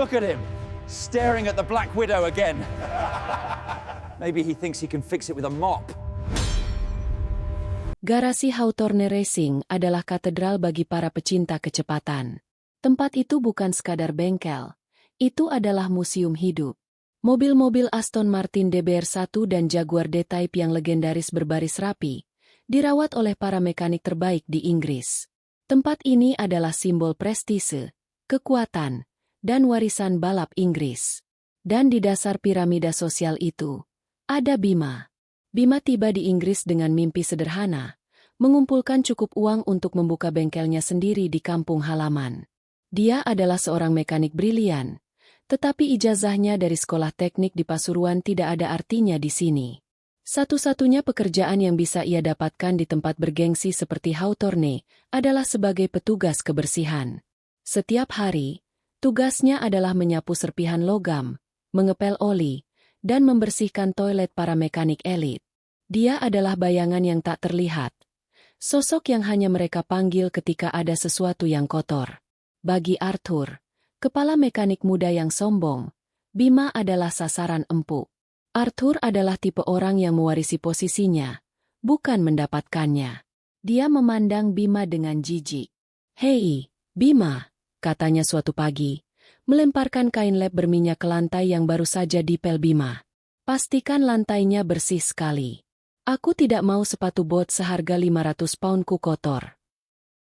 Look at him, staring at the Black Widow again. Maybe he thinks he can fix it with a mop. Garasi Hawthorne Racing adalah katedral bagi para pecinta kecepatan. Tempat itu bukan sekadar bengkel, itu adalah museum hidup. Mobil-mobil Aston Martin DBR1 dan Jaguar D-Type yang legendaris berbaris rapi, dirawat oleh para mekanik terbaik di Inggris. Tempat ini adalah simbol prestise, kekuatan, dan warisan balap Inggris. Dan di dasar piramida sosial itu, ada Bima. Bima tiba di Inggris dengan mimpi sederhana, mengumpulkan cukup uang untuk membuka bengkelnya sendiri di kampung halaman. Dia adalah seorang mekanik brilian, tetapi ijazahnya dari sekolah teknik di Pasuruan tidak ada artinya di sini. Satu-satunya pekerjaan yang bisa ia dapatkan di tempat bergengsi seperti Hawthorne adalah sebagai petugas kebersihan. Setiap hari, tugasnya adalah menyapu serpihan logam, mengepel oli, dan membersihkan toilet para mekanik elit. Dia adalah bayangan yang tak terlihat, sosok yang hanya mereka panggil ketika ada sesuatu yang kotor. Bagi Arthur, kepala mekanik muda yang sombong, Bima adalah sasaran empuk. Arthur adalah tipe orang yang mewarisi posisinya, bukan mendapatkannya. Dia memandang Bima dengan jijik. "Hei, Bima," katanya suatu pagi, melemparkan kain lap berminyak ke lantai yang baru saja dipel Bima. "Pastikan lantainya bersih sekali. Aku tidak mau sepatu bot seharga 500 poundku kotor."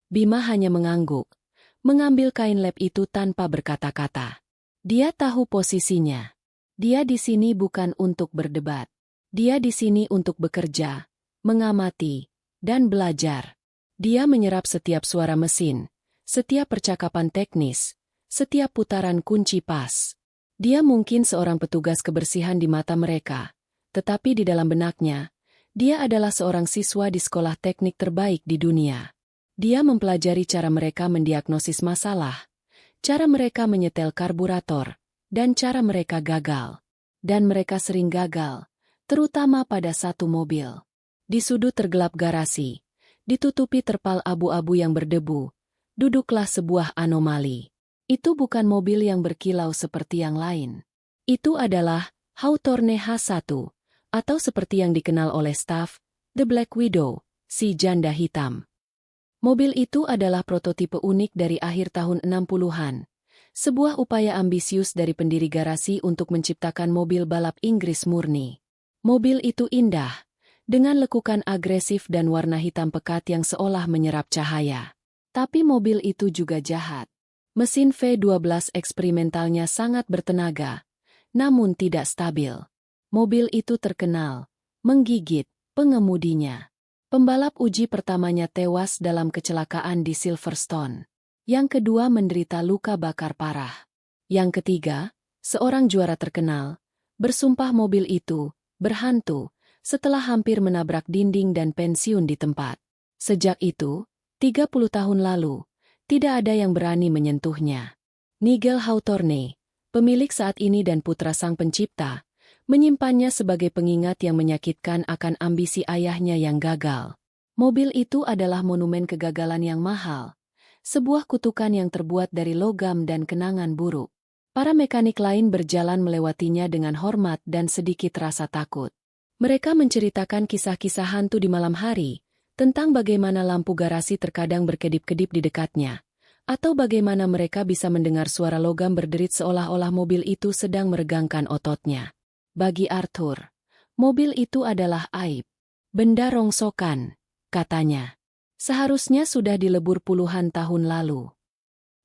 Bima hanya mengangguk, mengambil kain lap itu tanpa berkata-kata. Dia tahu posisinya. Dia di sini bukan untuk berdebat. Dia di sini untuk bekerja, mengamati, dan belajar. Dia menyerap setiap suara mesin, setiap percakapan teknis, setiap putaran kunci pas. Dia mungkin seorang petugas kebersihan di mata mereka, tetapi di dalam benaknya, dia adalah seorang siswa di sekolah teknik terbaik di dunia. Dia mempelajari cara mereka mendiagnosis masalah, cara mereka menyetel karburator, dan cara mereka gagal. Dan mereka sering gagal, terutama pada satu mobil. Di sudut tergelap garasi, ditutupi terpal abu-abu yang berdebu, duduklah sebuah anomali. Itu bukan mobil yang berkilau seperti yang lain. Itu adalah Hawthorne H1, atau seperti yang dikenal oleh staf, The Black Widow, si janda hitam. Mobil itu adalah prototipe unik dari akhir tahun 60-an. Sebuah upaya ambisius dari pendiri garasi untuk menciptakan mobil balap Inggris murni. Mobil itu indah, dengan lekukan agresif dan warna hitam pekat yang seolah menyerap cahaya. Tapi mobil itu juga jahat. Mesin V12 eksperimentalnya sangat bertenaga, namun tidak stabil. Mobil itu terkenal, menggigit, pengemudinya. Pembalap uji pertamanya tewas dalam kecelakaan di Silverstone. Yang kedua menderita luka bakar parah. Yang ketiga, seorang juara terkenal, bersumpah mobil itu berhantu setelah hampir menabrak dinding dan pensiun di tempat. Sejak itu, 30 tahun lalu, tidak ada yang berani menyentuhnya. Nigel Hawthorne, pemilik saat ini dan putra sang pencipta, menyimpannya sebagai pengingat yang menyakitkan akan ambisi ayahnya yang gagal. Mobil itu adalah monumen kegagalan yang mahal. Sebuah kutukan yang terbuat dari logam dan kenangan buruk. Para mekanik lain berjalan melewatinya dengan hormat dan sedikit rasa takut. Mereka menceritakan kisah-kisah hantu di malam hari, tentang bagaimana lampu garasi terkadang berkedip-kedip di dekatnya, atau bagaimana mereka bisa mendengar suara logam berderit seolah-olah mobil itu sedang meregangkan ototnya. Bagi Arthur, mobil itu adalah aib. Benda rongsokan, katanya. Seharusnya sudah dilebur puluhan tahun lalu.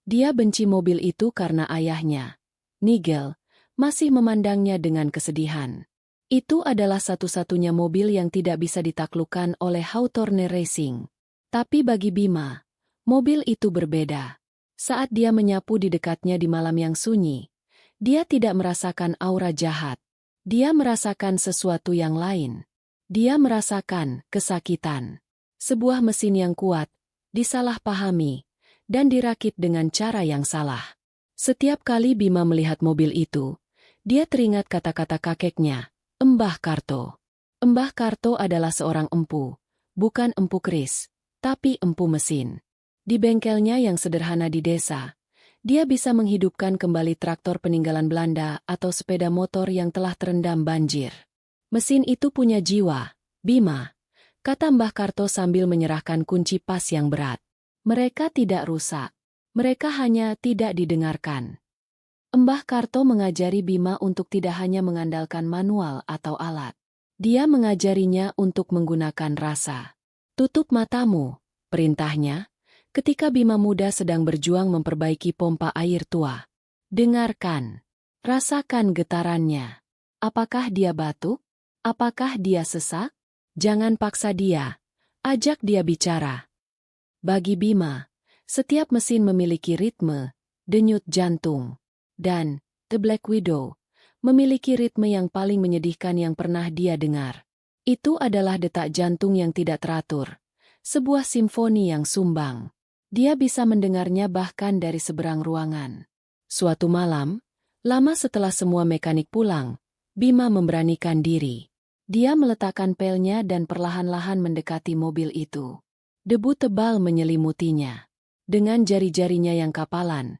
Dia benci mobil itu karena ayahnya, Nigel, masih memandangnya dengan kesedihan. Itu adalah satu-satunya mobil yang tidak bisa ditaklukkan oleh Hawthorne Racing. Tapi bagi Bima, mobil itu berbeda. Saat dia menyapu di dekatnya di malam yang sunyi, dia tidak merasakan aura jahat. Dia merasakan sesuatu yang lain. Dia merasakan kesakitan. Sebuah mesin yang kuat, disalahpahami, dan dirakit dengan cara yang salah. Setiap kali Bima melihat mobil itu, dia teringat kata-kata kakeknya, Mbah Karto. Mbah Karto adalah seorang empu, bukan empu keris, tapi empu mesin. Di bengkelnya yang sederhana di desa, Dia bisa menghidupkan kembali traktor peninggalan Belanda atau sepeda motor yang telah terendam banjir. Mesin itu punya jiwa, Bima, kata Mbah Karto sambil menyerahkan kunci pas yang berat. Mereka tidak rusak. Mereka hanya tidak didengarkan. Mbah Karto mengajari Bima untuk tidak hanya mengandalkan manual atau alat. Dia mengajarinya untuk menggunakan rasa. Tutup matamu, perintahnya, ketika Bima muda sedang berjuang memperbaiki pompa air tua. Dengarkan. Rasakan getarannya. Apakah dia batuk? Apakah dia sesak? Jangan paksa dia. Ajak dia bicara. Bagi Bima, setiap mesin memiliki ritme, denyut jantung. Dan, The Black Widow, memiliki ritme yang paling menyedihkan yang pernah dia dengar. Itu adalah detak jantung yang tidak teratur. Sebuah simfoni yang sumbang. Dia bisa mendengarnya bahkan dari seberang ruangan. Suatu malam, lama setelah semua mekanik pulang, Bima memberanikan diri. Dia meletakkan pelnya dan perlahan-lahan mendekati mobil itu. Debu tebal menyelimutinya. Dengan jari-jarinya yang kapalan,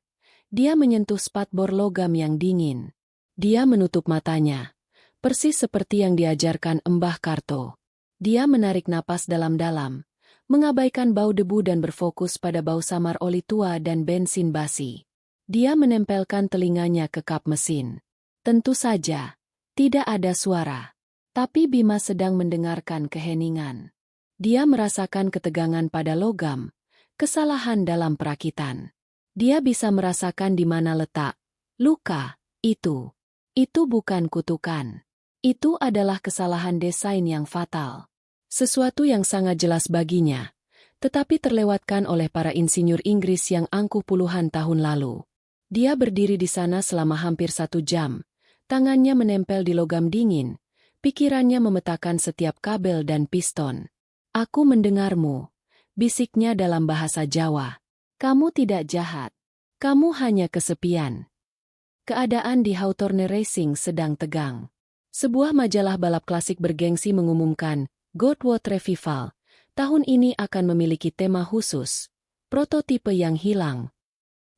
dia menyentuh spatbor logam yang dingin. Dia menutup matanya, persis seperti yang diajarkan Mbah Karto. Dia menarik napas dalam-dalam, mengabaikan bau debu dan berfokus pada bau samar oli tua dan bensin basi. Dia menempelkan telinganya ke kap mesin. Tentu saja, tidak ada suara. Tapi Bima sedang mendengarkan keheningan. Dia merasakan ketegangan pada logam, kesalahan dalam perakitan. Dia bisa merasakan di mana letak luka itu. Itu bukan kutukan. Itu adalah kesalahan desain yang fatal. Sesuatu yang sangat jelas baginya, tetapi terlewatkan oleh para insinyur Inggris yang angkuh puluhan tahun lalu. Dia berdiri di sana selama hampir 1 jam, tangannya menempel di logam dingin, pikirannya memetakan setiap kabel dan piston. Aku mendengarmu, bisiknya dalam bahasa Jawa. Kamu tidak jahat. Kamu hanya kesepian. Keadaan di Hawthorne Racing sedang tegang. Sebuah majalah balap klasik bergengsi mengumumkan, Goodwood Revival, tahun ini akan memiliki tema khusus, prototipe yang hilang.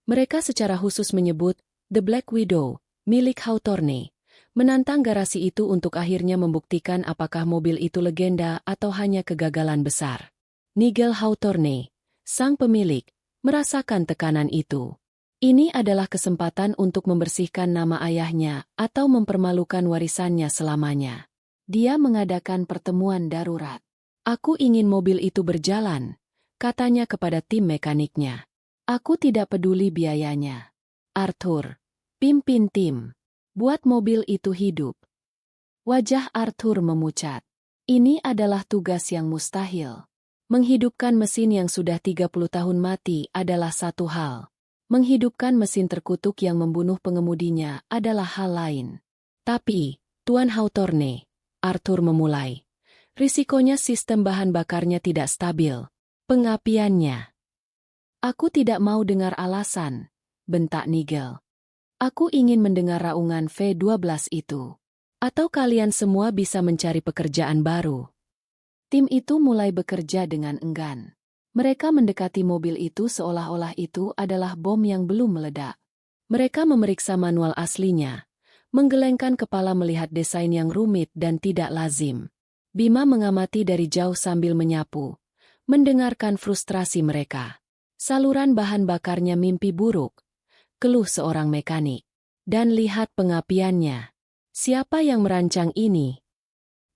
Mereka secara khusus menyebut, The Black Widow, milik Hawthorne, menantang garasi itu untuk akhirnya membuktikan apakah mobil itu legenda atau hanya kegagalan besar. Nigel Hawthorne, sang pemilik, merasakan tekanan itu. Ini adalah kesempatan untuk membersihkan nama ayahnya atau mempermalukan warisannya selamanya. Dia mengadakan pertemuan darurat. Aku ingin mobil itu berjalan, katanya kepada tim mekaniknya. Aku tidak peduli biayanya. Arthur, pimpin tim. Buat mobil itu hidup. Wajah Arthur memucat. Ini adalah tugas yang mustahil. Menghidupkan mesin yang sudah 30 tahun mati adalah satu hal. Menghidupkan mesin terkutuk yang membunuh pengemudinya adalah hal lain. Tapi, Tuan Hawthorne, Arthur memulai. Risikonya sistem bahan bakarnya tidak stabil. Pengapiannya. Aku tidak mau dengar alasan, bentak Nigel. Aku ingin mendengar raungan V12 itu. Atau kalian semua bisa mencari pekerjaan baru. Tim itu mulai bekerja dengan enggan. Mereka mendekati mobil itu seolah-olah itu adalah bom yang belum meledak. Mereka memeriksa manual aslinya, menggelengkan kepala melihat desain yang rumit dan tidak lazim. Bima mengamati dari jauh sambil menyapu, mendengarkan frustrasi mereka. Saluran bahan bakarnya mimpi buruk, keluh seorang mekanik. Dan lihat pengapiannya. Siapa yang merancang ini?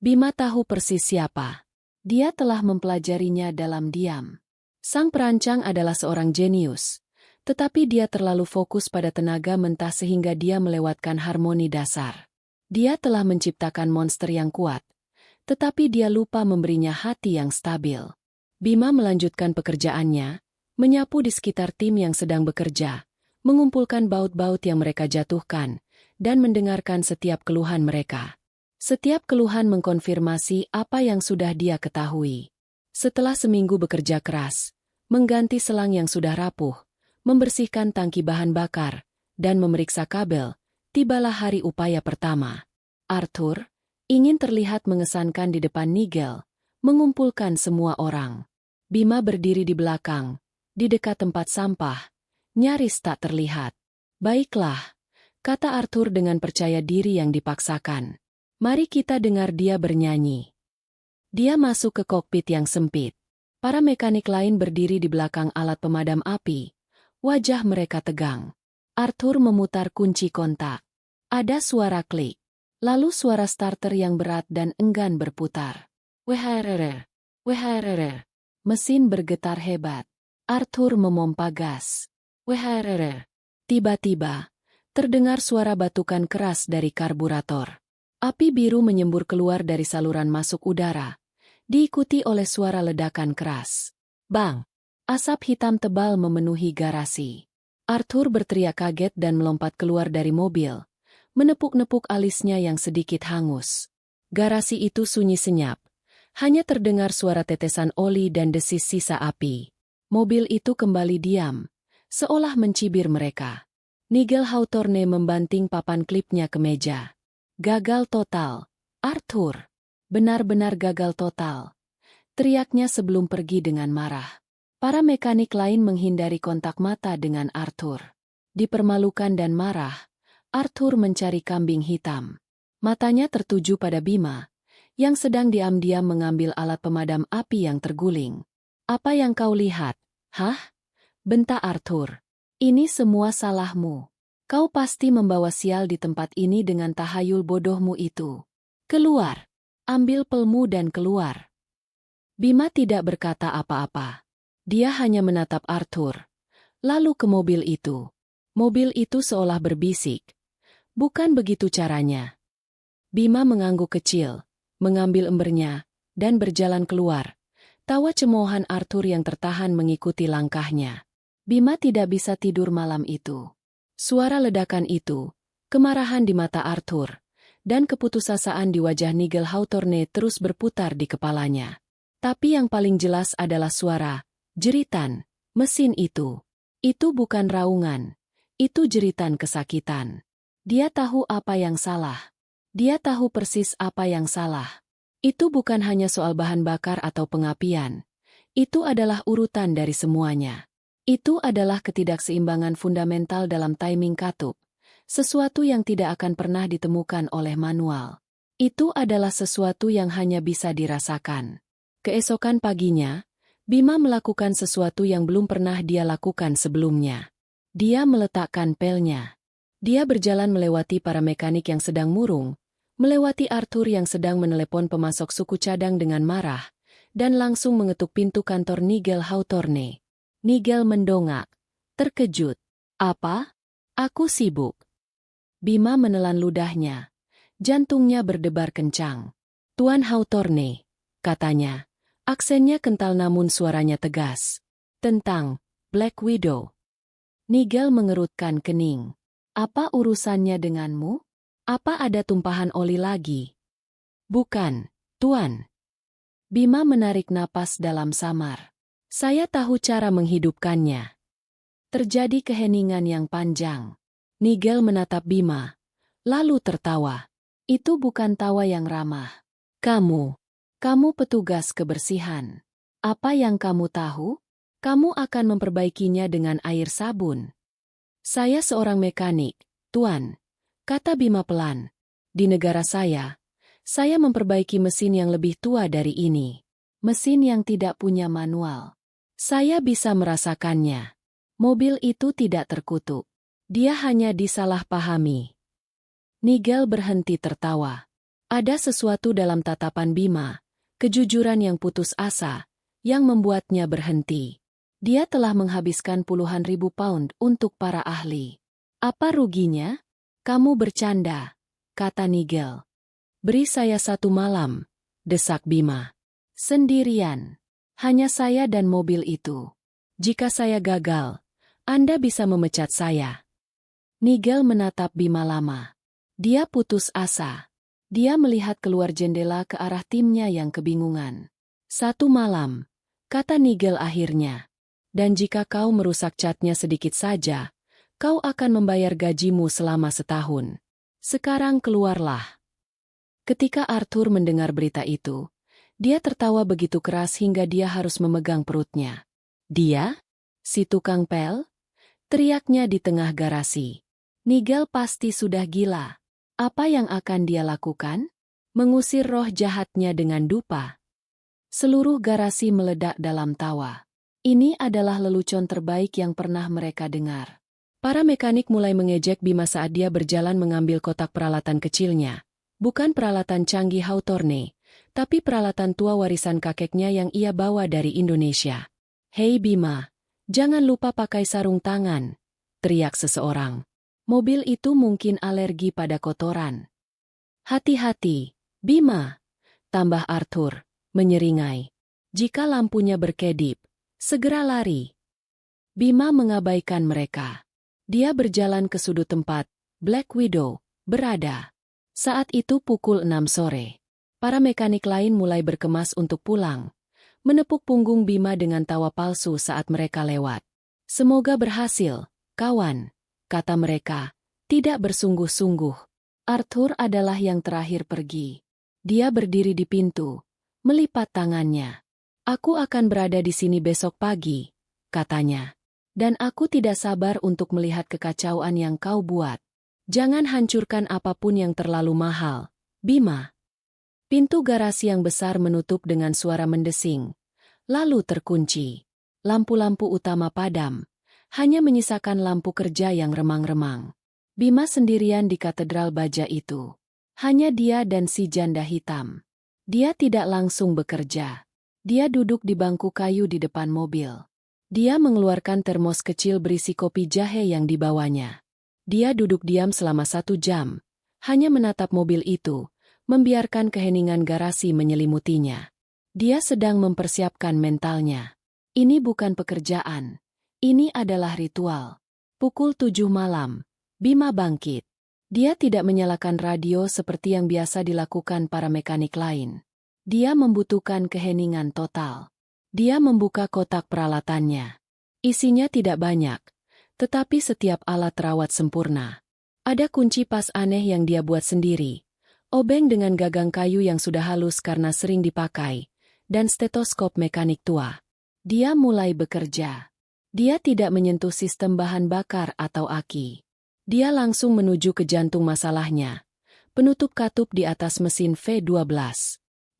Bima tahu persis siapa. Dia telah mempelajarinya dalam diam. Sang perancang adalah seorang jenius, tetapi dia terlalu fokus pada tenaga mentah sehingga dia melewatkan harmoni dasar. Dia telah menciptakan monster yang kuat, tetapi dia lupa memberinya hati yang stabil. Bima melanjutkan pekerjaannya, menyapu di sekitar tim yang sedang bekerja, mengumpulkan baut-baut yang mereka jatuhkan, dan mendengarkan setiap keluhan mereka. Setiap keluhan mengkonfirmasi apa yang sudah dia ketahui. Setelah seminggu bekerja keras, mengganti selang yang sudah rapuh, membersihkan tangki bahan bakar, dan memeriksa kabel, tibalah hari upaya pertama. Arthur ingin terlihat mengesankan di depan Nigel, mengumpulkan semua orang. Bima berdiri di belakang, di dekat tempat sampah. nyaris tak terlihat. Baiklah, kata Arthur dengan percaya diri yang dipaksakan. Mari kita dengar dia bernyanyi. Dia masuk ke kokpit yang sempit. Para mekanik lain berdiri di belakang alat pemadam api. Wajah mereka tegang. Arthur memutar kunci kontak. Ada suara klik. Lalu suara starter yang berat dan enggan berputar. WHRR, WHRR. Mesin bergetar hebat. Arthur memompa gas. WHRR. Tiba-tiba, terdengar suara batukan keras dari karburator. Api biru menyembur keluar dari saluran masuk udara, diikuti oleh suara ledakan keras. Bang! Asap hitam tebal memenuhi garasi. Arthur berteriak kaget dan melompat keluar dari mobil, menepuk-nepuk alisnya yang sedikit hangus. Garasi itu sunyi senyap. Hanya terdengar suara tetesan oli dan desis sisa api. Mobil itu kembali diam, seolah mencibir mereka. Nigel Hawthorne membanting papan klipnya ke meja. Gagal total, Arthur. Benar-benar gagal total. Teriaknya sebelum pergi dengan marah. Para mekanik lain menghindari kontak mata dengan Arthur. Dipermalukan dan marah, Arthur mencari kambing hitam. Matanya tertuju pada Bima, yang sedang diam-diam mengambil alat pemadam api yang terguling. Apa yang kau lihat? Hah? Bentak Arthur. Ini semua salahmu. Kau pasti membawa sial di tempat ini dengan tahayul bodohmu itu. Keluar. Ambil pelmu dan keluar. Bima tidak berkata apa-apa. Dia hanya menatap Arthur. Lalu ke mobil itu. Mobil itu seolah berbisik. Bukan begitu caranya. Bima mengangguk kecil, mengambil embernya, dan berjalan keluar. Tawa cemoohan Arthur yang tertahan mengikuti langkahnya. Bima tidak bisa tidur malam itu. Suara ledakan itu, kemarahan di mata Arthur, dan keputusasaan di wajah Nigel Hawthorne terus berputar di kepalanya. Tapi yang paling jelas adalah suara, jeritan, mesin itu. Itu bukan raungan. Itu jeritan kesakitan. Dia tahu apa yang salah. Dia tahu persis apa yang salah. Itu bukan hanya soal bahan bakar atau pengapian. Itu adalah urutan dari semuanya. Itu adalah ketidakseimbangan fundamental dalam timing katup. Sesuatu yang tidak akan pernah ditemukan oleh manual. Itu adalah sesuatu yang hanya bisa dirasakan. Keesokan paginya, Bima melakukan sesuatu yang belum pernah dia lakukan sebelumnya. Dia meletakkan pelnya. Dia berjalan melewati para mekanik yang sedang murung, melewati Arthur yang sedang menelepon pemasok suku cadang dengan marah, dan langsung mengetuk pintu kantor Nigel Hawthorne. Nigel mendongak, terkejut. Apa? Aku sibuk. Bima menelan ludahnya. Jantungnya berdebar kencang. Tuan Hawthorne, katanya. Aksennya kental namun suaranya tegas. Tentang Black Widow. Nigel mengerutkan kening. Apa urusannya denganmu? Apa ada tumpahan oli lagi? Bukan, Tuan. Bima menarik napas dalam samar. Saya tahu cara menghidupkannya. Terjadi keheningan yang panjang. Nigel menatap Bima, lalu tertawa. Itu bukan tawa yang ramah. Kamu petugas kebersihan. Apa yang kamu tahu? Kamu akan memperbaikinya dengan air sabun. Saya seorang mekanik, Tuan, kata Bima pelan. Di negara saya memperbaiki mesin yang lebih tua dari ini. Mesin yang tidak punya manual. Saya bisa merasakannya. Mobil itu tidak terkutuk. Dia hanya disalahpahami. Nigel berhenti tertawa. Ada sesuatu dalam tatapan Bima, kejujuran yang putus asa, yang membuatnya berhenti. Dia telah menghabiskan puluhan ribu pound untuk para ahli. Apa ruginya? Kamu bercanda, kata Nigel. Beri saya 1 malam, desak Bima. Sendirian. Hanya saya dan mobil itu. Jika saya gagal, Anda bisa memecat saya. Nigel menatap Bima lama. Dia putus asa. Dia melihat keluar jendela ke arah timnya yang kebingungan. 1 malam, kata Nigel akhirnya. Dan jika kau merusak catnya sedikit saja, kau akan membayar gajimu selama setahun. Sekarang keluarlah. Ketika Arthur mendengar berita itu, dia tertawa begitu keras hingga dia harus memegang perutnya. Dia? Si tukang pel? teriaknya di tengah garasi. Nigel pasti sudah gila. Apa yang akan dia lakukan? Mengusir roh jahatnya dengan dupa. Seluruh garasi meledak dalam tawa. Ini adalah lelucon terbaik yang pernah mereka dengar. Para mekanik mulai mengejek Bima saat dia berjalan mengambil kotak peralatan kecilnya. Bukan peralatan canggih Hawthorne, tapi peralatan tua warisan kakeknya yang ia bawa dari Indonesia. "Hei Bima, jangan lupa pakai sarung tangan," teriak seseorang. "Mobil itu mungkin alergi pada kotoran." "Hati-hati, Bima," tambah Arthur, menyeringai. "Jika lampunya berkedip, segera lari." Bima mengabaikan mereka. Dia berjalan ke sudut tempat Black Widow berada. Saat itu pukul 6 sore. Para mekanik lain mulai berkemas untuk pulang. Menepuk punggung Bima dengan tawa palsu saat mereka lewat. "Semoga berhasil, kawan," kata mereka, tidak bersungguh-sungguh. Arthur adalah yang terakhir pergi. Dia berdiri di pintu, melipat tangannya. "Aku akan berada di sini besok pagi," katanya. "Dan aku tidak sabar untuk melihat kekacauan yang kau buat. Jangan hancurkan apapun yang terlalu mahal, Bima." Pintu garasi yang besar menutup dengan suara mendesing, lalu terkunci. Lampu-lampu utama padam, hanya menyisakan lampu kerja yang remang-remang. Bima sendirian di katedral baja itu. Hanya dia dan si janda hitam. Dia tidak langsung bekerja. Dia duduk di bangku kayu di depan mobil. Dia mengeluarkan termos kecil berisi kopi jahe yang dibawanya. Dia duduk diam selama 1 jam, hanya menatap mobil itu, membiarkan keheningan garasi menyelimutinya. Dia sedang mempersiapkan mentalnya. Ini bukan pekerjaan. Ini adalah ritual. Pukul 7 malam, Bima bangkit. Dia tidak menyalakan radio seperti yang biasa dilakukan para mekanik lain. Dia membutuhkan keheningan total. Dia membuka kotak peralatannya. Isinya tidak banyak, tetapi setiap alat terawat sempurna. Ada kunci pas aneh yang dia buat sendiri, obeng dengan gagang kayu yang sudah halus karena sering dipakai, dan stetoskop mekanik tua. Dia mulai bekerja. Dia tidak menyentuh sistem bahan bakar atau aki. Dia langsung menuju ke jantung masalahnya, penutup katup di atas mesin V12.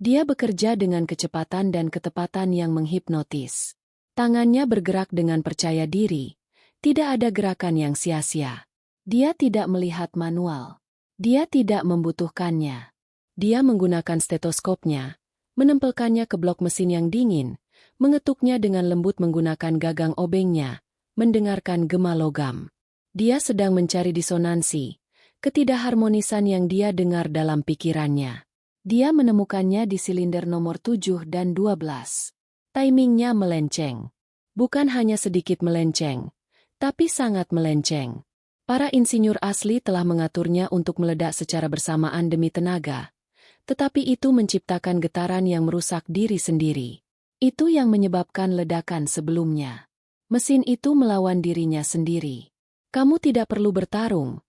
Dia bekerja dengan kecepatan dan ketepatan yang menghipnotis. Tangannya bergerak dengan percaya diri. Tidak ada gerakan yang sia-sia. Dia tidak melihat manual. Dia tidak membutuhkannya. Dia menggunakan stetoskopnya, menempelkannya ke blok mesin yang dingin, mengetuknya dengan lembut menggunakan gagang obengnya, mendengarkan gema logam. Dia sedang mencari disonansi, ketidakharmonisan yang dia dengar dalam pikirannya. Dia menemukannya di silinder nomor 7 dan 12. Timingnya melenceng. Bukan hanya sedikit melenceng, tapi sangat melenceng. Para insinyur asli telah mengaturnya untuk meledak secara bersamaan demi tenaga, tetapi itu menciptakan getaran yang merusak diri sendiri. Itu yang menyebabkan ledakan sebelumnya. Mesin itu melawan dirinya sendiri. "Kamu tidak perlu bertarung,"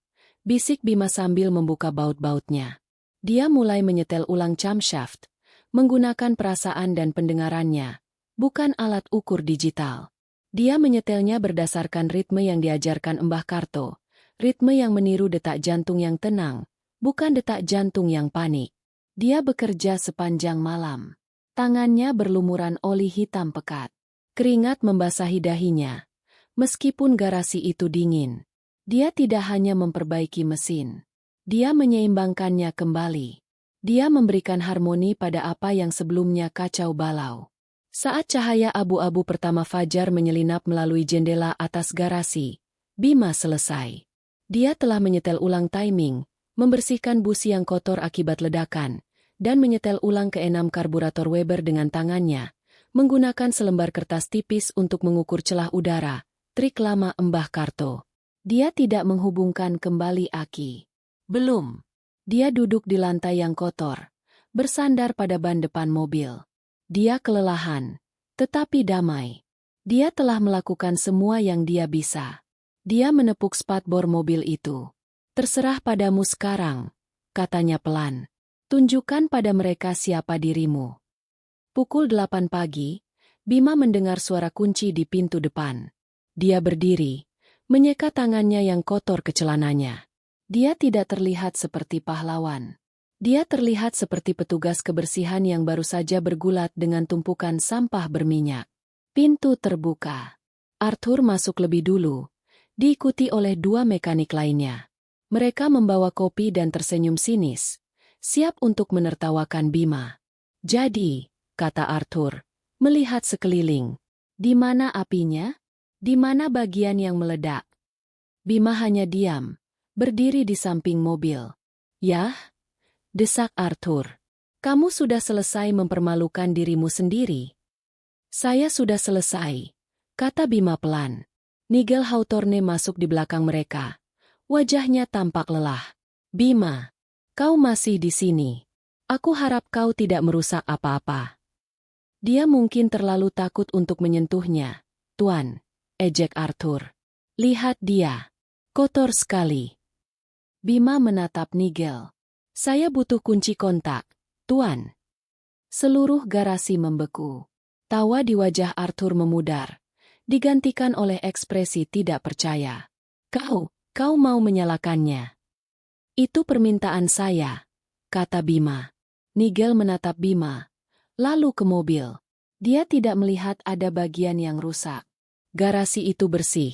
bisik Bima sambil membuka baut-bautnya. Dia mulai menyetel ulang camshaft, menggunakan perasaan dan pendengarannya, bukan alat ukur digital. Dia menyetelnya berdasarkan ritme yang diajarkan Mbah Karto, ritme yang meniru detak jantung yang tenang, bukan detak jantung yang panik. Dia bekerja sepanjang malam. Tangannya berlumuran oli hitam pekat. Keringat membasahi dahinya. Meskipun garasi itu dingin, dia tidak hanya memperbaiki mesin. Dia menyeimbangkannya kembali. Dia memberikan harmoni pada apa yang sebelumnya kacau balau. Saat cahaya abu-abu pertama fajar menyelinap melalui jendela atas garasi, Bima selesai. Dia telah menyetel ulang timing, membersihkan busi yang kotor akibat ledakan, dan menyetel ulang ke-6 karburator Weber dengan tangannya, menggunakan selembar kertas tipis untuk mengukur celah udara, trik lama Mbah Karto. Dia tidak menghubungkan kembali aki. Belum. Dia duduk di lantai yang kotor, bersandar pada ban depan mobil. Dia kelelahan, tetapi damai. Dia telah melakukan semua yang dia bisa. Dia menepuk spatbor mobil itu. "Terserah padamu sekarang," katanya pelan. "Tunjukkan pada mereka siapa dirimu." Pukul 8 pagi, Bima mendengar suara kunci di pintu depan. Dia berdiri, menyeka tangannya yang kotor ke celananya. Dia tidak terlihat seperti pahlawan. Dia terlihat seperti petugas kebersihan yang baru saja bergulat dengan tumpukan sampah berminyak. Pintu terbuka. Arthur masuk lebih dulu, diikuti oleh dua mekanik lainnya. Mereka membawa kopi dan tersenyum sinis, siap untuk menertawakan Bima. Jadi, kata Arthur, melihat sekeliling. Di mana apinya? Di mana bagian yang meledak? Bima hanya diam, berdiri di samping mobil. Yah? Desak Arthur. Kamu sudah selesai mempermalukan dirimu sendiri. Saya sudah selesai, kata Bima pelan. Nigel Hawthorne masuk di belakang mereka. Wajahnya tampak lelah. Bima, kau masih di sini. Aku harap kau tidak merusak apa-apa. Dia mungkin terlalu takut untuk menyentuhnya, Tuan, ejek Arthur. Lihat dia. Kotor sekali. Bima menatap Nigel. Saya butuh kunci kontak, Tuan. Seluruh garasi membeku. Tawa di wajah Arthur memudar, digantikan oleh ekspresi tidak percaya. Kau mau menyalakannya? Itu permintaan saya, kata Bima. Nigel menatap Bima, lalu ke mobil. Dia tidak melihat ada bagian yang rusak. Garasi itu bersih,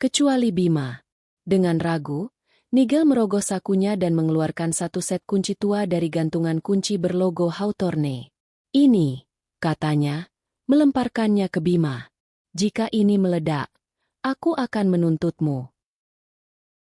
kecuali Bima. Dengan ragu, Nigel merogoh sakunya dan mengeluarkan satu set kunci tua dari gantungan kunci berlogo Hawthorne. Ini, katanya, melemparkannya ke Bima. Jika ini meledak, aku akan menuntutmu.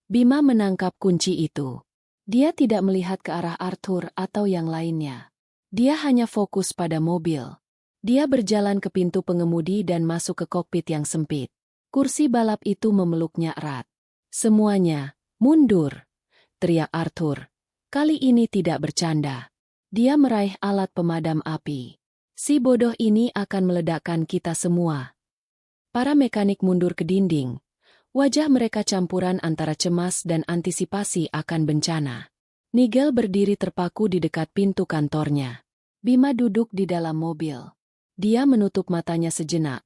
Bima menangkap kunci itu. Dia tidak melihat ke arah Arthur atau yang lainnya. Dia hanya fokus pada mobil. Dia berjalan ke pintu pengemudi dan masuk ke kokpit yang sempit. Kursi balap itu memeluknya erat. Semuanya, mundur, teriak Arthur. Kali ini tidak bercanda. Dia meraih alat pemadam api. Si bodoh ini akan meledakkan kita semua. Para mekanik mundur ke dinding. Wajah mereka campuran antara cemas dan antisipasi akan bencana. Nigel berdiri terpaku di dekat pintu kantornya. Bima duduk di dalam mobil. Dia menutup matanya sejenak,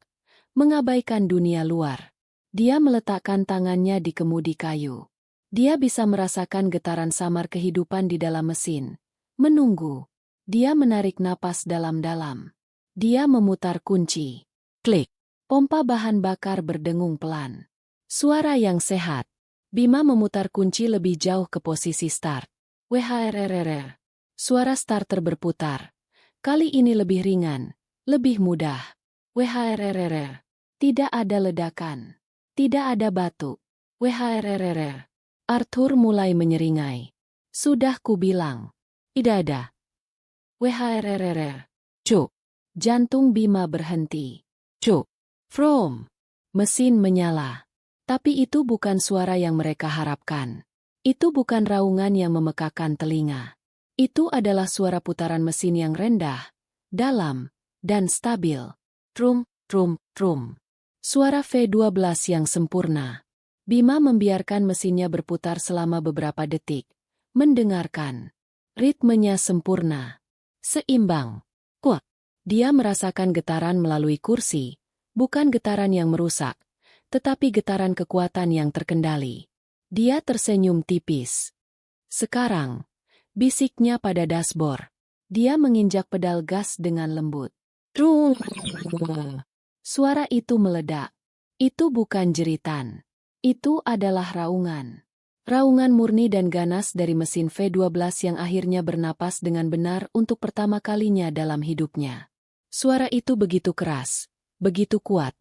mengabaikan dunia luar. Dia meletakkan tangannya di kemudi kayu. Dia bisa merasakan getaran samar kehidupan di dalam mesin. Menunggu. Dia menarik napas dalam-dalam. Dia memutar kunci. Klik. Pompa bahan bakar berdengung pelan. Suara yang sehat. Bima memutar kunci lebih jauh ke posisi start. WHRRR. Suara starter berputar. Kali ini lebih ringan, lebih mudah. WHRRR. Tidak ada ledakan. Tidak ada batu. WHRRR. Arthur mulai menyeringai. Sudah kubilang. Tidak ada. WHRRR. Cuk. Jantung Bima berhenti. Cuk. From. Mesin menyala. Tapi itu bukan suara yang mereka harapkan. Itu bukan raungan yang memekakan telinga. Itu adalah suara putaran mesin yang rendah, dalam, dan stabil. Trum, trum, trum. Suara V12 yang sempurna. Bima membiarkan mesinnya berputar selama beberapa detik. Mendengarkan. Ritmenya sempurna. Seimbang. Kuat. Dia merasakan getaran melalui kursi, bukan getaran yang merusak, tetapi getaran kekuatan yang terkendali. Dia tersenyum tipis. Sekarang, bisiknya pada dashboard. Dia menginjak pedal gas dengan lembut. Trum. Suara itu meledak. Itu bukan jeritan. Itu adalah raungan. Raungan murni dan ganas dari mesin V12 yang akhirnya bernapas dengan benar untuk pertama kalinya dalam hidupnya. Suara itu begitu keras, begitu kuat,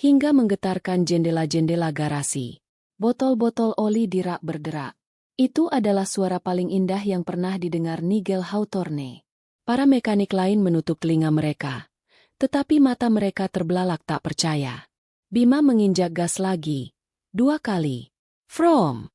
hingga menggetarkan jendela-jendela garasi. Botol-botol oli di rak berderak. Itu adalah suara paling indah yang pernah didengar Nigel Hawthorne. Para mekanik lain menutup telinga mereka, tetapi mata mereka terbelalak tak percaya. Bima menginjak gas lagi. 2 kali. From.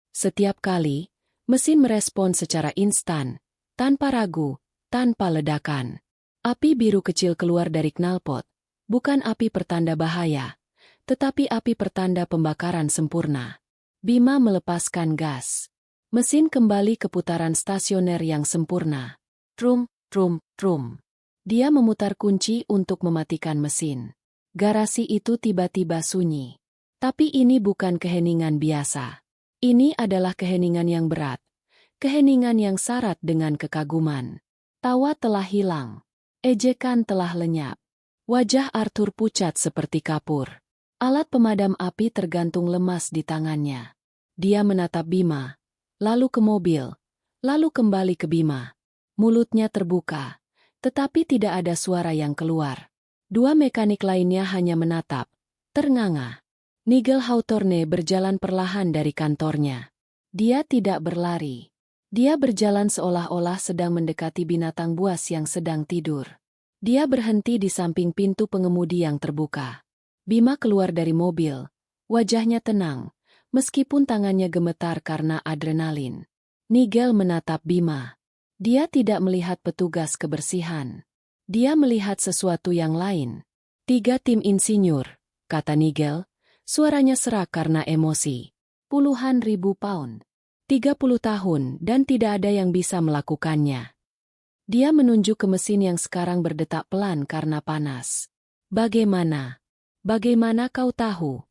Setiap kali, mesin merespon secara instan, tanpa ragu, tanpa ledakan. Api biru kecil keluar dari knalpot, bukan api pertanda bahaya, tetapi api pertanda pembakaran sempurna. Bima melepaskan gas. Mesin kembali ke putaran stasioner yang sempurna. Trum, trum, trum. Dia memutar kunci untuk mematikan mesin. Garasi itu tiba-tiba sunyi. Tapi ini bukan keheningan biasa. Ini adalah keheningan yang berat. Keheningan yang syarat dengan kekaguman. Tawa telah hilang. Ejekan telah lenyap. Wajah Arthur pucat seperti kapur. Alat pemadam api tergantung lemas di tangannya. Dia menatap Bima, lalu ke mobil, lalu kembali ke Bima. Mulutnya terbuka, tetapi tidak ada suara yang keluar. Dua mekanik lainnya hanya menatap, ternganga. Nigel Hawthorne berjalan perlahan dari kantornya. Dia tidak berlari. Dia berjalan seolah-olah sedang mendekati binatang buas yang sedang tidur. Dia berhenti di samping pintu pengemudi yang terbuka. Bima keluar dari mobil. Wajahnya tenang, meskipun tangannya gemetar karena adrenalin. Nigel menatap Bima. Dia tidak melihat petugas kebersihan. Dia melihat sesuatu yang lain. 3 tim insinyur, kata Nigel. Suaranya serak karena emosi. Puluhan ribu pound. 30 tahun dan tidak ada yang bisa melakukannya. Dia menunjuk ke mesin yang sekarang berdetak pelan karena panas. Bagaimana? Bagaimana kau tahu?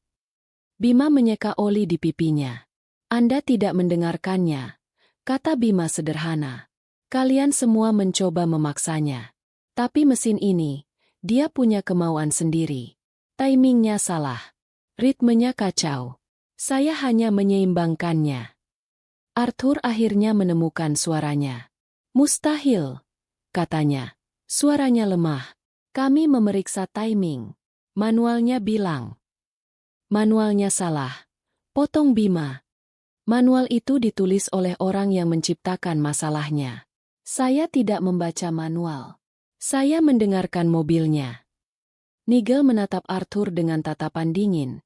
Bima menyeka oli di pipinya. Anda tidak mendengarkannya, kata Bima sederhana. Kalian semua mencoba memaksanya. Tapi mesin ini, dia punya kemauan sendiri. Timingnya salah. Ritmenya kacau. Saya hanya menyeimbangkannya. Arthur akhirnya menemukan suaranya. Mustahil, katanya. Suaranya lemah. Kami memeriksa timing. Manualnya bilang. Manualnya salah. Potong Bima. Manual itu ditulis oleh orang yang menciptakan masalahnya. Saya tidak membaca manual. Saya mendengarkan mobilnya. Nigel menatap Arthur dengan tatapan dingin,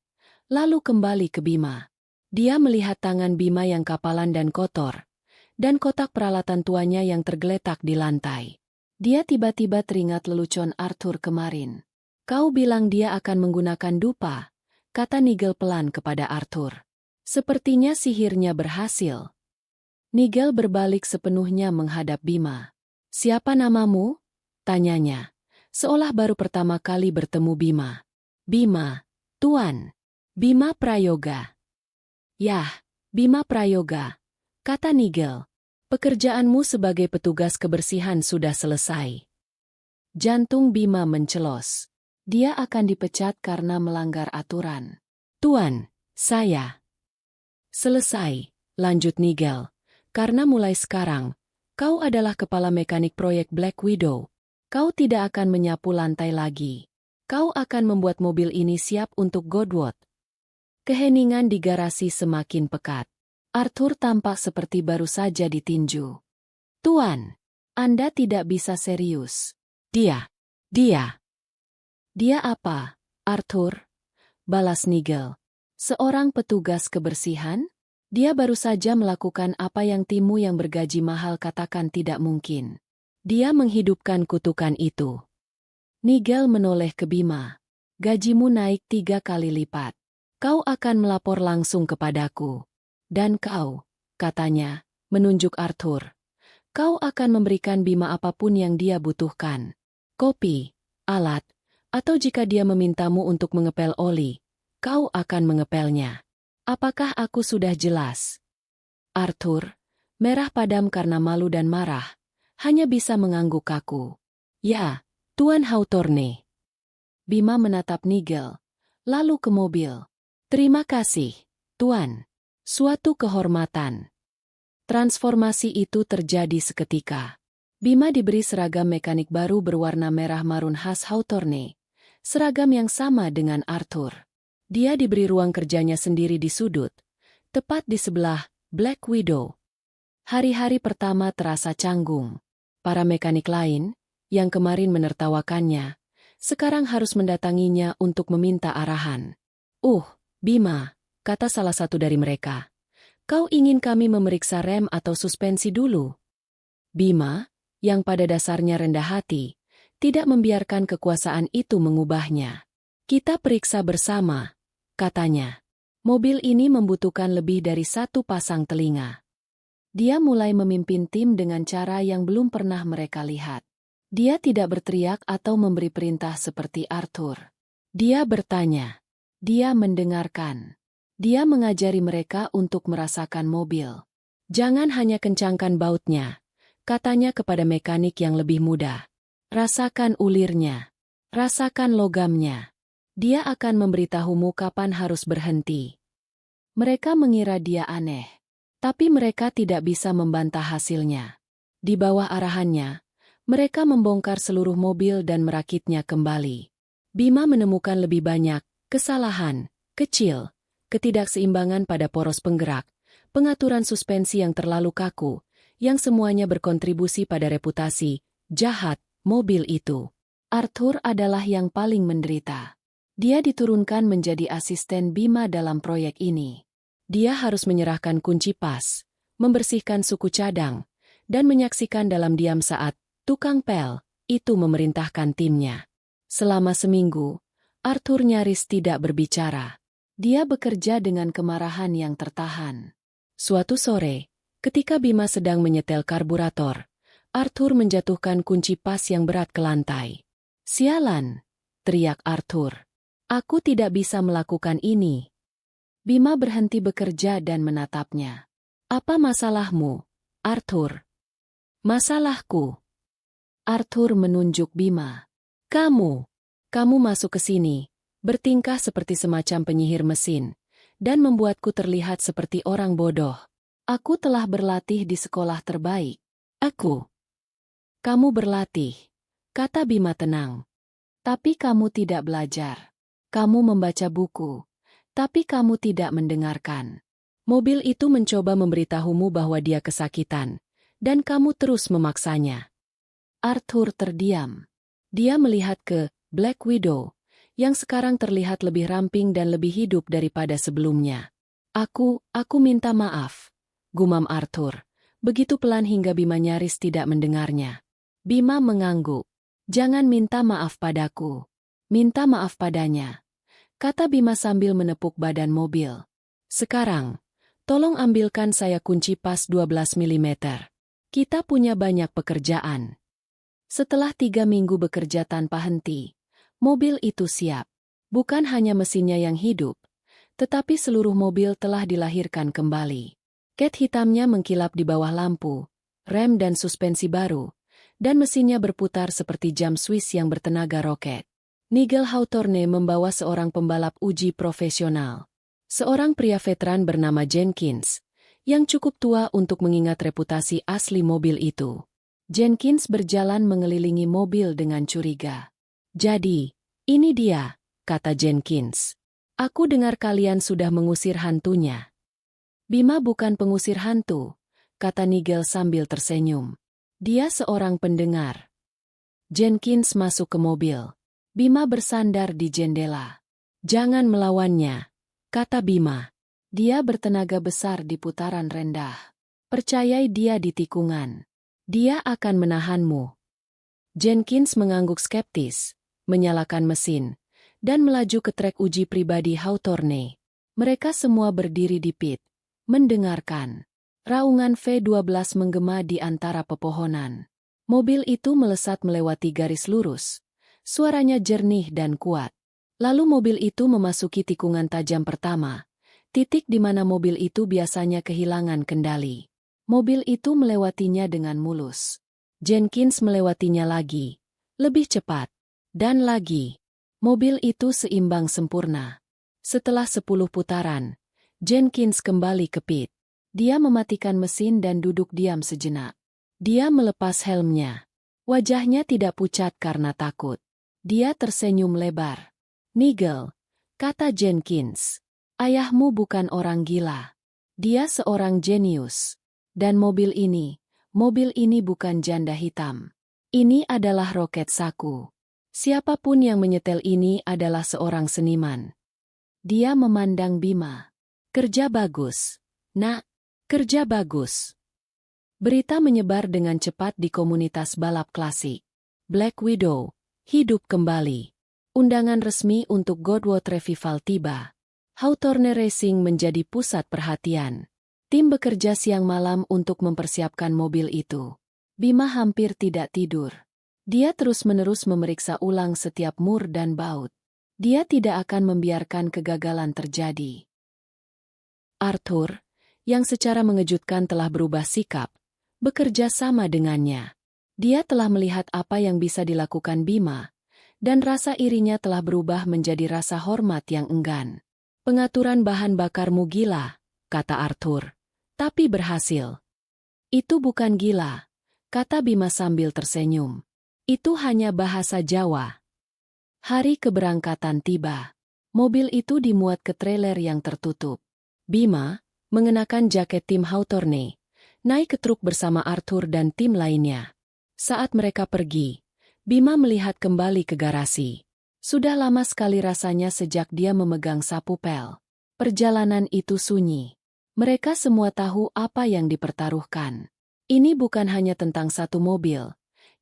lalu kembali ke Bima. Dia melihat tangan Bima yang kapalan dan kotor, dan kotak peralatan tuanya yang tergeletak di lantai. Dia tiba-tiba teringat lelucon Arthur kemarin. Kau bilang dia akan menggunakan dupa, kata Nigel pelan kepada Arthur. Sepertinya sihirnya berhasil. Nigel berbalik sepenuhnya menghadap Bima. Siapa namamu? Tanyanya. Seolah baru pertama kali bertemu Bima. Bima, Tuan. Bima Prayoga. Yah, Bima Prayoga, kata Nigel. Pekerjaanmu sebagai petugas kebersihan sudah selesai. Jantung Bima mencelos. Dia akan dipecat karena melanggar aturan. Tuan, saya. Selesai, lanjut Nigel. Karena mulai sekarang, kau adalah kepala mekanik proyek Black Widow. Kau tidak akan menyapu lantai lagi. Kau akan membuat mobil ini siap untuk Godward. Keheningan di garasi semakin pekat. Arthur tampak seperti baru saja ditinju. Tuan, Anda tidak bisa serius. Dia apa, Arthur? Balas Nigel. Seorang petugas kebersihan? Dia baru saja melakukan apa yang timmu yang bergaji mahal katakan tidak mungkin. Dia menghidupkan kutukan itu. Nigel menoleh ke Bima. Gajimu naik 3 kali lipat. Kau akan melapor langsung kepadaku. Dan kau, katanya, menunjuk Arthur. Kau akan memberikan Bima apapun yang dia butuhkan. Kopi, alat, atau jika dia memintamu untuk mengepel oli, kau akan mengepelnya. Apakah aku sudah jelas? Arthur, merah padam karena malu dan marah, hanya bisa mengangguk kaku. Ya, Tuan Hawthorne. Bima menatap Nigel, lalu ke mobil. Terima kasih, Tuan. Suatu kehormatan. Transformasi itu terjadi seketika. Bima diberi seragam mekanik baru berwarna merah marun khas Hawthorne. Seragam yang sama dengan Arthur. Dia diberi ruang kerjanya sendiri di sudut, tepat di sebelah Black Widow. Hari-hari pertama terasa canggung. Para mekanik lain, yang kemarin menertawakannya, sekarang harus mendatanginya untuk meminta arahan. Bima, kata salah satu dari mereka. Kau ingin kami memeriksa rem atau suspensi dulu? Bima, yang pada dasarnya rendah hati, tidak membiarkan kekuasaan itu mengubahnya. Kita periksa bersama, katanya. Mobil ini membutuhkan lebih dari 1 pasang telinga. Dia mulai memimpin tim dengan cara yang belum pernah mereka lihat. Dia tidak berteriak atau memberi perintah seperti Arthur. Dia bertanya, Dia mendengarkan. Dia mengajari mereka untuk merasakan mobil. Jangan hanya kencangkan bautnya, katanya kepada mekanik yang lebih muda. Rasakan ulirnya. Rasakan logamnya. Dia akan memberitahumu kapan harus berhenti. Mereka mengira dia aneh. Tapi mereka tidak bisa membantah hasilnya. Di bawah arahannya, mereka membongkar seluruh mobil dan merakitnya kembali. Bima menemukan lebih banyak kesalahan kecil, ketidakseimbangan pada poros penggerak, pengaturan suspensi yang terlalu kaku, yang semuanya berkontribusi pada reputasi jahat mobil itu. Arthur adalah yang paling menderita. Dia diturunkan menjadi asisten Bima dalam proyek ini. Dia harus menyerahkan kunci pas, membersihkan suku cadang, dan menyaksikan dalam diam saat tukang pel itu memerintahkan timnya. Selama seminggu, Arthur nyaris tidak berbicara. Dia bekerja dengan kemarahan yang tertahan. Suatu sore, ketika Bima sedang menyetel karburator, Arthur menjatuhkan kunci pas yang berat ke lantai. "Sialan!" teriak Arthur. "Aku tidak bisa melakukan ini." Bima berhenti bekerja dan menatapnya. "Apa masalahmu, Arthur?" "Masalahku." Arthur menunjuk Bima. Kamu masuk ke sini, bertingkah seperti semacam penyihir mesin, dan membuatku terlihat seperti orang bodoh. Aku telah berlatih di sekolah terbaik. Kamu berlatih, kata Bima tenang. Tapi kamu tidak belajar. Kamu membaca buku. Tapi kamu tidak mendengarkan. Mobil itu mencoba memberitahumu bahwa dia kesakitan, dan kamu terus memaksanya. Arthur terdiam. Dia melihat ke Black Widow, yang sekarang terlihat lebih ramping dan lebih hidup daripada sebelumnya. Aku minta maaf, gumam Arthur, begitu pelan hingga Bima nyaris tidak mendengarnya. Bima mengangguk. Jangan minta maaf padaku. Minta maaf padanya, kata Bima sambil menepuk badan mobil. Sekarang, tolong ambilkan saya kunci pas 12 mm. Kita punya banyak pekerjaan. Setelah 3 minggu bekerja tanpa henti, mobil itu siap. Bukan hanya mesinnya yang hidup, tetapi seluruh mobil telah dilahirkan kembali. Cat hitamnya mengkilap di bawah lampu, rem dan suspensi baru, dan mesinnya berputar seperti jam Swiss yang bertenaga roket. Nigel Hawthorne membawa seorang pembalap uji profesional. Seorang pria veteran bernama Jenkins, yang cukup tua untuk mengingat reputasi asli mobil itu. Jenkins berjalan mengelilingi mobil dengan curiga. Jadi, ini dia, kata Jenkins. Aku dengar kalian sudah mengusir hantunya. Bima bukan pengusir hantu, kata Nigel sambil tersenyum. Dia seorang pendengar. Jenkins masuk ke mobil. Bima bersandar di jendela. Jangan melawannya, kata Bima. Dia bertenaga besar di putaran rendah. Percayai dia di tikungan. Dia akan menahanmu. Jenkins mengangguk skeptis, menyalakan mesin, dan melaju ke trek uji pribadi Hawthorne. Mereka semua berdiri di pit, mendengarkan. Raungan V12 menggema di antara pepohonan. Mobil itu melesat melewati garis lurus. Suaranya jernih dan kuat. Lalu mobil itu memasuki tikungan tajam pertama, titik di mana mobil itu biasanya kehilangan kendali. Mobil itu melewatinya dengan mulus. Jenkins melewatinya lagi, lebih cepat, dan lagi. Mobil itu seimbang sempurna. Setelah 10 putaran, Jenkins kembali ke pit. Dia mematikan mesin dan duduk diam sejenak. Dia melepas helmnya. Wajahnya tidak pucat karena takut. Dia tersenyum lebar. Nigel, kata Jenkins, ayahmu bukan orang gila. Dia seorang jenius. Dan mobil ini bukan janda hitam. Ini adalah roket saku. Siapapun yang menyetel ini adalah seorang seniman. Dia memandang Bima. Kerja bagus, nak, kerja bagus. Berita menyebar dengan cepat di komunitas balap klasik. Black Widow hidup kembali. Undangan resmi untuk Goodwood Revival tiba. Hawthorne Racing menjadi pusat perhatian. Tim bekerja siang malam untuk mempersiapkan mobil itu. Bima hampir tidak tidur. Dia terus-menerus memeriksa ulang setiap mur dan baut. Dia tidak akan membiarkan kegagalan terjadi. Arthur, yang secara mengejutkan telah berubah sikap, bekerja sama dengannya. Dia telah melihat apa yang bisa dilakukan Bima, dan rasa irinya telah berubah menjadi rasa hormat yang enggan. Pengaturan bahan bakarmu gila, kata Arthur. Tapi berhasil. Itu bukan gila, kata Bima sambil tersenyum. Itu hanya bahasa Jawa. Hari keberangkatan tiba. Mobil itu dimuat ke trailer yang tertutup. Bima, mengenakan jaket tim Hawthorne, naik ke truk bersama Arthur dan tim lainnya. Saat mereka pergi, Bima melihat kembali ke garasi. Sudah lama sekali rasanya sejak dia memegang sapu pel. Perjalanan itu sunyi. Mereka semua tahu apa yang dipertaruhkan. Ini bukan hanya tentang satu mobil.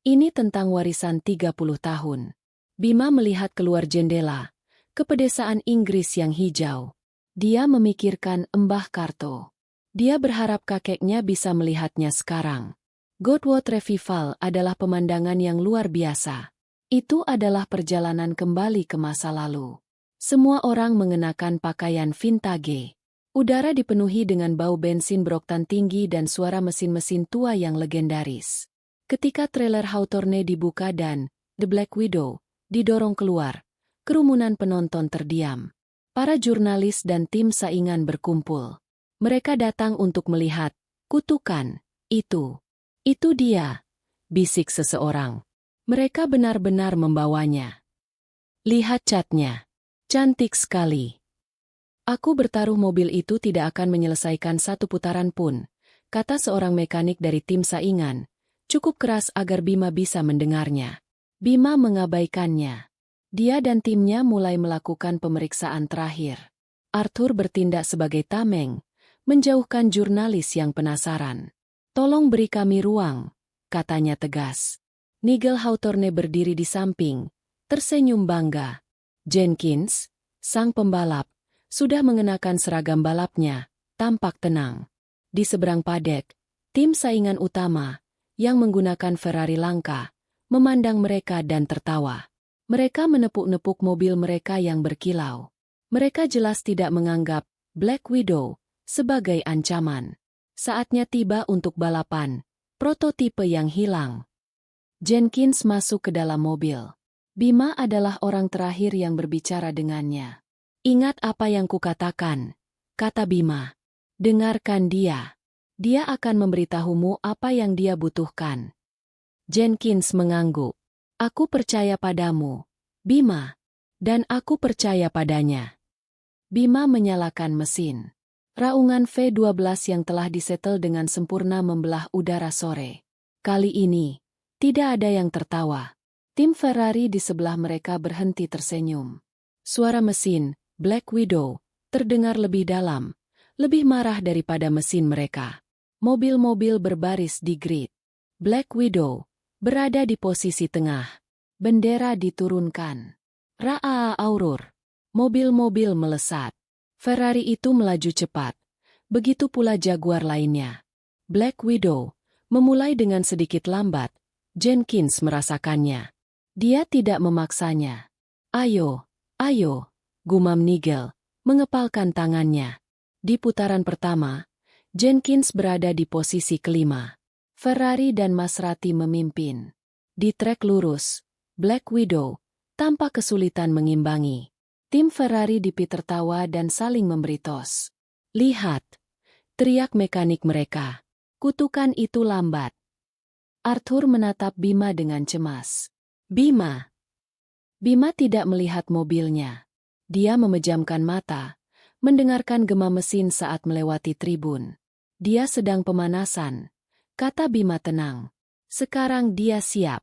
Ini tentang warisan 30 tahun. Bima melihat keluar jendela, ke pedesaan Inggris yang hijau. Dia memikirkan Mbah Karto. Dia berharap kakeknya bisa melihatnya sekarang. Goodwood Revival adalah pemandangan yang luar biasa. Itu adalah perjalanan kembali ke masa lalu. Semua orang mengenakan pakaian vintage. Udara dipenuhi dengan bau bensin Brockton tinggi dan suara mesin-mesin tua yang legendaris. Ketika trailer Hawthorne dibuka dan The Black Widow didorong keluar, kerumunan penonton terdiam. Para jurnalis dan tim saingan berkumpul. Mereka datang untuk melihat kutukan itu. Itu dia, bisik seseorang. Mereka benar-benar membawanya. Lihat catnya. Cantik sekali. Aku bertaruh mobil itu tidak akan menyelesaikan satu putaran pun, kata seorang mekanik dari tim saingan, cukup keras agar Bima bisa mendengarnya. Bima mengabaikannya. Dia dan timnya mulai melakukan pemeriksaan terakhir. Arthur bertindak sebagai tameng, menjauhkan jurnalis yang penasaran. Tolong beri kami ruang, katanya tegas. Nigel Hawthorne berdiri di samping, tersenyum bangga. Jenkins, sang pembalap, sudah mengenakan seragam balapnya, tampak tenang. Di seberang padek, tim saingan utama, yang menggunakan Ferrari langka, memandang mereka dan tertawa. Mereka menepuk-nepuk mobil mereka yang berkilau. Mereka jelas tidak menganggap Black Widow sebagai ancaman. Saatnya tiba untuk balapan, prototipe yang hilang. Jenkins masuk ke dalam mobil. Bima adalah orang terakhir yang berbicara dengannya. Ingat apa yang kukatakan, kata Bima. Dengarkan dia. Dia akan memberitahumu apa yang dia butuhkan. Jenkins mengangguk. Aku percaya padamu, Bima. Dan aku percaya padanya. Bima menyalakan mesin. Raungan V12 yang telah disetel dengan sempurna membelah udara sore. Kali ini, tidak ada yang tertawa. Tim Ferrari di sebelah mereka berhenti tersenyum. Suara mesin, Black Widow, terdengar lebih dalam, lebih marah daripada mesin mereka. Mobil-mobil berbaris di grid. Black Widow berada di posisi tengah. Bendera diturunkan. Raa aurur. Mobil-mobil melesat. Ferrari itu melaju cepat. Begitu pula Jaguar lainnya. Black Widow memulai dengan sedikit lambat. Jenkins merasakannya. Dia tidak memaksanya. Ayo, ayo, gumam Nigel, mengepalkan tangannya. Di putaran pertama, Jenkins berada di posisi kelima. Ferrari dan Maserati memimpin. Di trek lurus, Black Widow tampak kesulitan mengimbangi. Tim Ferrari di pit tertawa dan saling memberi tos. Lihat, teriak mekanik mereka. Kutukan itu lambat. Arthur menatap Bima dengan cemas. Bima. Bima tidak melihat mobilnya. Dia memejamkan mata, mendengarkan gema mesin saat melewati tribun. Dia sedang pemanasan, kata Bima tenang. Sekarang dia siap.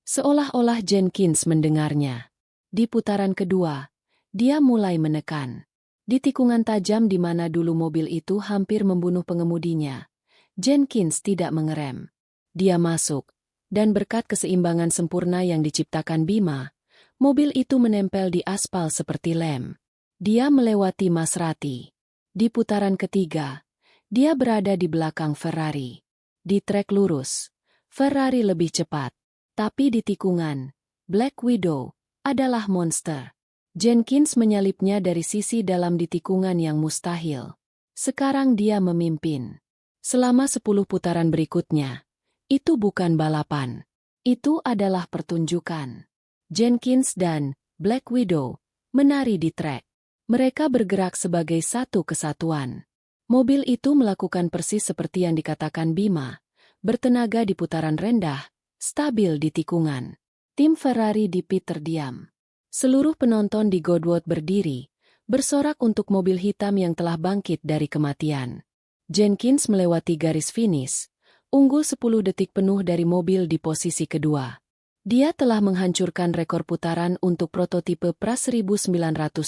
Seolah-olah Jenkins mendengarnya. Di putaran kedua, dia mulai menekan. Di tikungan tajam di mana dulu mobil itu hampir membunuh pengemudinya, Jenkins tidak mengerem. Dia masuk, dan berkat keseimbangan sempurna yang diciptakan Bima, mobil itu menempel di aspal seperti lem. Dia melewati Maserati. Di putaran ketiga, dia berada di belakang Ferrari. Di trek lurus, Ferrari lebih cepat. Tapi di tikungan, Black Widow adalah monster. Jenkins menyalipnya dari sisi dalam di tikungan yang mustahil. Sekarang dia memimpin. Selama 10 putaran berikutnya, itu bukan balapan. Itu adalah pertunjukan. Jenkins dan Black Widow menari di trek. Mereka bergerak sebagai satu kesatuan. Mobil itu melakukan persis seperti yang dikatakan Bima, bertenaga di putaran rendah, stabil di tikungan. Tim Ferrari di pit terdiam. Seluruh penonton di Goodwood berdiri, bersorak untuk mobil hitam yang telah bangkit dari kematian. Jenkins melewati garis finish, unggul 10 detik penuh dari mobil di posisi kedua. Dia telah menghancurkan rekor putaran untuk prototipe pra 1970.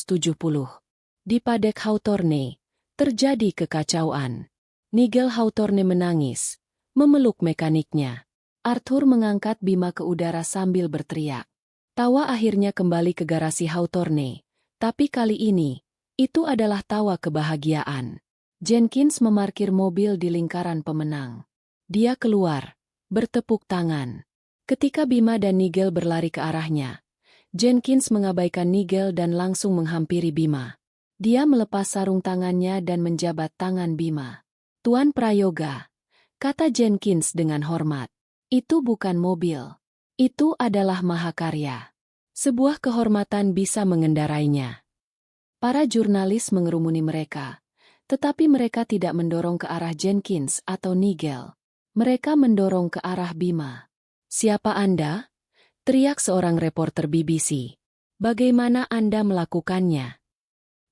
Di padek Hawthorne, terjadi kekacauan. Nigel Hawthorne menangis, memeluk mekaniknya. Arthur mengangkat Bima ke udara sambil berteriak. Tawa akhirnya kembali ke garasi Hawthorne, tapi kali ini, itu adalah tawa kebahagiaan. Jenkins memarkir mobil di lingkaran pemenang. Dia keluar, bertepuk tangan. Ketika Bima dan Nigel berlari ke arahnya, Jenkins mengabaikan Nigel dan langsung menghampiri Bima. Dia melepas sarung tangannya dan menjabat tangan Bima. "Tuan Prayoga," kata Jenkins dengan hormat. "Itu bukan mobil. Itu adalah mahakarya. Sebuah kehormatan bisa mengendarainya." Para jurnalis mengerumuni mereka, tetapi mereka tidak mendorong ke arah Jenkins atau Nigel. Mereka mendorong ke arah Bima. "Siapa Anda?" teriak seorang reporter BBC. "Bagaimana Anda melakukannya?"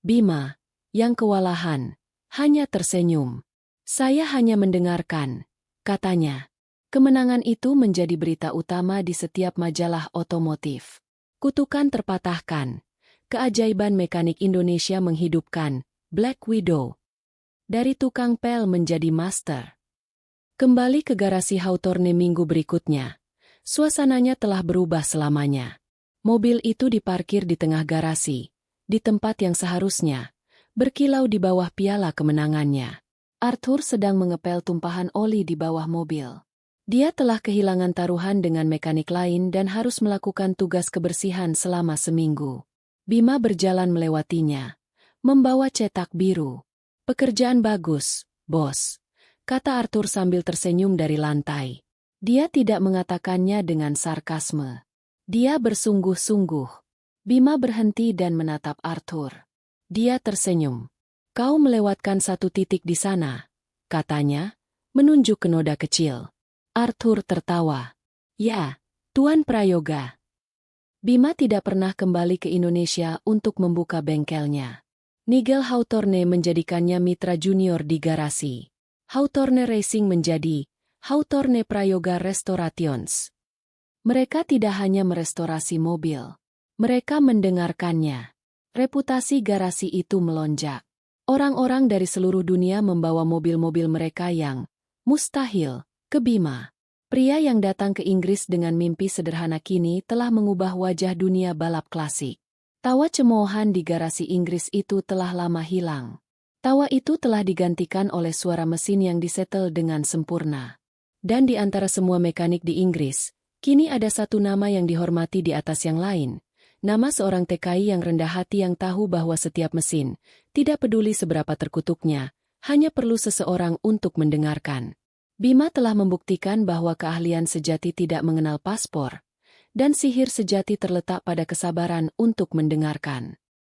Bima, yang kewalahan, hanya tersenyum. "Saya hanya mendengarkan," katanya. Kemenangan itu menjadi berita utama di setiap majalah otomotif. Kutukan terpatahkan. Keajaiban mekanik Indonesia menghidupkan Black Widow. Dari tukang pel menjadi master. Kembali ke garasi Hawthorne minggu berikutnya. Suasananya telah berubah selamanya. Mobil itu diparkir di tengah garasi, di tempat yang seharusnya, berkilau di bawah piala kemenangannya. Arthur sedang mengepel tumpahan oli di bawah mobil. Dia telah kehilangan taruhan dengan mekanik lain dan harus melakukan tugas kebersihan selama seminggu. Bima berjalan melewatinya, membawa cetak biru. "Pekerjaan bagus, bos," kata Arthur sambil tersenyum dari lantai. Dia tidak mengatakannya dengan sarkasme. Dia bersungguh-sungguh. Bima berhenti dan menatap Arthur. Dia tersenyum. "Kau melewatkan satu titik di sana," katanya, menunjuk ke noda kecil. Arthur tertawa. "Ya, Tuan Prayoga." Bima tidak pernah kembali ke Indonesia untuk membuka bengkelnya. Nigel Hawthorne menjadikannya mitra junior di garasi. Hawthorne Racing menjadi Hawthorne Prayoga Restorations. Mereka tidak hanya merestorasi mobil. Mereka mendengarkannya. Reputasi garasi itu melonjak. Orang-orang dari seluruh dunia membawa mobil-mobil mereka yang mustahil ke Bima. Pria yang datang ke Inggris dengan mimpi sederhana kini telah mengubah wajah dunia balap klasik. Tawa cemoohan di garasi Inggris itu telah lama hilang. Tawa itu telah digantikan oleh suara mesin yang disetel dengan sempurna. Dan di antara semua mekanik di Inggris, kini ada satu nama yang dihormati di atas yang lain. Nama seorang TKI yang rendah hati yang tahu bahwa setiap mesin, tidak peduli seberapa terkutuknya, hanya perlu seseorang untuk mendengarkan. Bima telah membuktikan bahwa keahlian sejati tidak mengenal paspor, dan sihir sejati terletak pada kesabaran untuk mendengarkan.